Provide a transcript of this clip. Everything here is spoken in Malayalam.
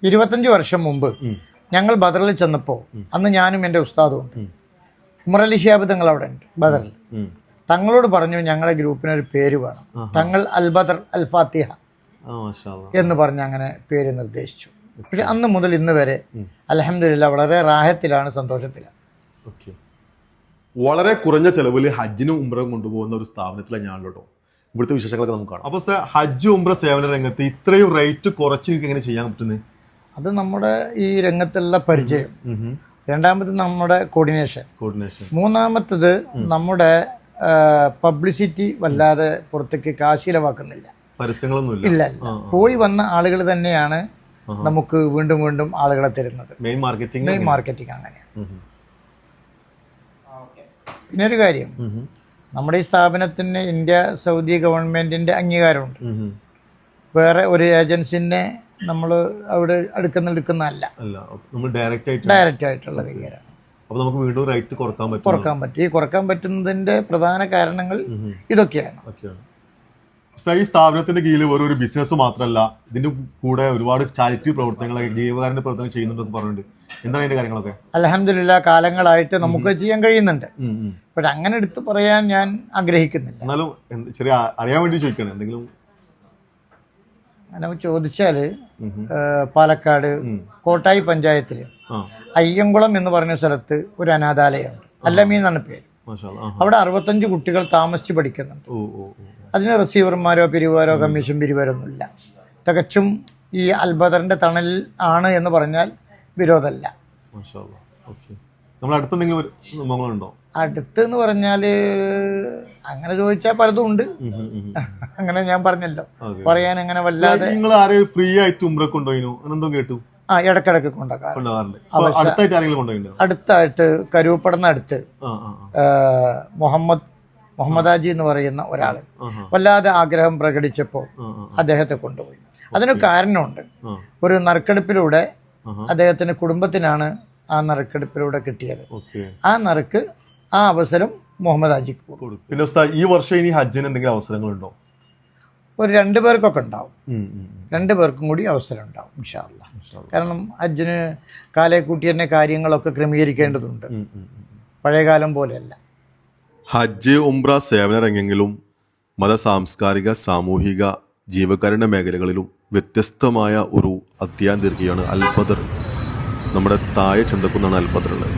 25 വർഷം മുമ്പ് ഞങ്ങൾ ബദറിൽ ചെന്നപ്പോൾ അന്ന് ഞാനും എൻ്റെ ഉസ്താദും ഉണ്ട്. ഉമർ അലി ശിഹാബ് തങ്ങൾ അവിടെ ഉണ്ട് ബദറിൽ. തങ്ങളോട് പറഞ്ഞു ഞങ്ങളുടെ ഗ്രൂപ്പിനൊരു പേര് വേണം. തങ്ങൾ അൽ ബദർ അൽ ഫാത്തിഹ എന്ന് പറഞ്ഞ് അങ്ങനെ പേര് നിർദ്ദേശിച്ചു. പക്ഷെ അന്ന് മുതൽ ഇന്ന് വരെ അൽഹംദുലില്ലാ വളരെ റാഹത്തിലാണ്, സന്തോഷത്തിലാണ്. വളരെ കുറഞ്ഞ ചെലവിൽ ഹജ്ജിനും ഉംറയും കൊണ്ടുപോകുന്ന ഒരു സ്ഥാപനത്തിലാണ് ഞാനുള്ളൂ. ഇവിടുത്തെ വിശേഷങ്ങളൊക്കെ നമുക്ക് കാണാം. അപ്പോൾ ഹജ്ജ് ഉംറ സേവന രംഗത്ത് ഇത്രയും റേറ്റ് കുറച്ച് എങ്ങനെ ചെയ്യാൻ പറ്റുന്നത്? അത് നമ്മുടെ ഈ രംഗത്തുള്ള പരിചയം, രണ്ടാമത് നമ്മുടെ കോർഡിനേഷൻ, മൂന്നാമത്തത് നമ്മുടെ പബ്ലിസിറ്റി വല്ലാതെ പുറത്തേക്ക് കാശ് ചിലവാക്കുന്നില്ല, പരസ്യങ്ങളൊന്നുമില്ല. ഇല്ല. പോയി വന്ന ആളുകൾ തന്നെയാണ് നമുക്ക് വീണ്ടും വീണ്ടും ആളുകളെ തരുന്നത്. മെയിൻ മാർക്കറ്റിംഗ് അങ്ങനെയാണ്. പിന്നെ ഒരു കാര്യം, നമ്മുടെ ഈ സ്ഥാപനത്തിന് ഇന്ത്യ സൗദി ഗവൺമെന്റിന്റെ അംഗീകാരമുണ്ട്. വേറെ ഒരു ഏജൻസിനെ നമ്മൾ അവിടെ എടുക്കുന്നതല്ല, ഡയറക്റ്റ് ആയിട്ടുള്ള കൈകാര്യമാണ്. അപ്പോൾ നമുക്ക് വീണ്ടും റേറ്റ് കുറക്കാൻ പറ്റും. ഈ കുറക്കാൻ പറ്റുന്നതിന്റെ പ്രധാന കാരണങ്ങൾ ഇതൊക്കെയാണ്. ഈ സ്ഥാപനത്തിന്റെ കീഴിൽ ഒരു ബിസിനസ് മാത്രമല്ല, ഇതിന്റെ കൂടെ ഒരുപാട് ചാരിറ്റി പ്രവർത്തനങ്ങൾ, ജീവകാരുണ്യ പ്രവർത്തനം ചെയ്യുന്നുണ്ടെന്ന് പറഞ്ഞിട്ടുണ്ട്. എന്താണ് അതിന്റെ കാര്യങ്ങളൊക്കെ? അൽഹംദുലില്ലാ കാലങ്ങളായിട്ട് നമുക്ക് ചെയ്യാൻ കഴിയുന്നുണ്ട്. പക്ഷെ അങ്ങനെ എടുത്ത് പറയാൻ ഞാൻ ആഗ്രഹിക്കുന്നില്ല. എന്നാലും ചെറിയ അറിയാൻ വേണ്ടി ചോദിക്കണം. എന്തെങ്കിലും അങ്ങനെ ചോദിച്ചാൽ പാലക്കാട് കോട്ടായി പഞ്ചായത്തിൽ അയ്യങ്കുളം എന്ന് പറഞ്ഞ സ്ഥലത്ത് ഒരു അനാഥാലയമുണ്ട്. അല്ലമീൻ എന്നാണ് പേര്. അവിടെ 65 കുട്ടികൾ താമസിച്ച് പഠിക്കുന്നുണ്ട്. അതിന് റിസീവർമാരോ പിരിവാരോ കമ്മീഷൻ പിരിവാരൊന്നുമില്ല. തികച്ചും ഈ അൽബദറിന്റെ തണലിൽ ആണ് എന്ന് പറഞ്ഞാൽ വിരോധമല്ല. അടുത്തെന്ന് പറഞ്ഞാൽ അങ്ങനെ ചോദിച്ചാൽ പലതും ഉണ്ട്. അങ്ങനെ ഞാൻ പറഞ്ഞല്ലോ, പറയാൻ അങ്ങനെ വല്ലാതെ. ഫ്രീ ആയിട്ട് ഉംറ കൊണ്ടുപോയിനോ കേട്ടു? ഇടക്കിടക്ക് കൊണ്ടുപോകാറുണ്ട്. അടുത്തായിട്ട് കരൂപ്പടന്ന അടുത്ത് മുഹമ്മദ് ഹാജി എന്ന് പറയുന്ന ഒരാള് വല്ലാതെ ആഗ്രഹം പ്രകടിച്ചപ്പോൾ അദ്ദേഹത്തെ കൊണ്ടുപോയി. അതിന് കാരണമുണ്ട്. ഒരു നറുക്കെടുപ്പിലൂടെ അദ്ദേഹത്തിന്റെ കുടുംബത്തിനാണ് ആ നറുക്കെടുപ്പിലൂടെ കിട്ടിയത്. ആ നറുക്ക് ആ അവസരം മുഹമ്മദ് ഹാജിക്ക് കൊടുത്തു. പിന്നെ ഈ വർഷം ഇനി ഹജ്ജിന് എന്തെങ്കിലും അവസരങ്ങളുണ്ടോ? ഒരു 2 പേർക്കൊക്കെ ഉണ്ടാവും. 2 പേർക്കും കൂടി അവസരം ഉണ്ടാവും ഇൻഷാ അല്ലാഹ്. കാരണം ഹജ്ജിന് കാലേ കൂട്ടി തന്നെ കാര്യങ്ങളൊക്കെ ക്രമീകരിക്കേണ്ടതുണ്ട്, പഴയകാലം പോലെയല്ല. ഹജ്ജ് ഉംറ സേവന രംഗങ്ങളിലും മത സാംസ്കാരിക സാമൂഹിക ജീവകാരുണ്യ മേഖലകളിലും വ്യത്യസ്തമായ ഒരു അധ്യായം തീർക്കുകയാണ് അൽ ബദർ. നമ്മുടെ താഴെ ചന്തക്കുന്നാണ് അൽ ബദർ ഉള്ളത്.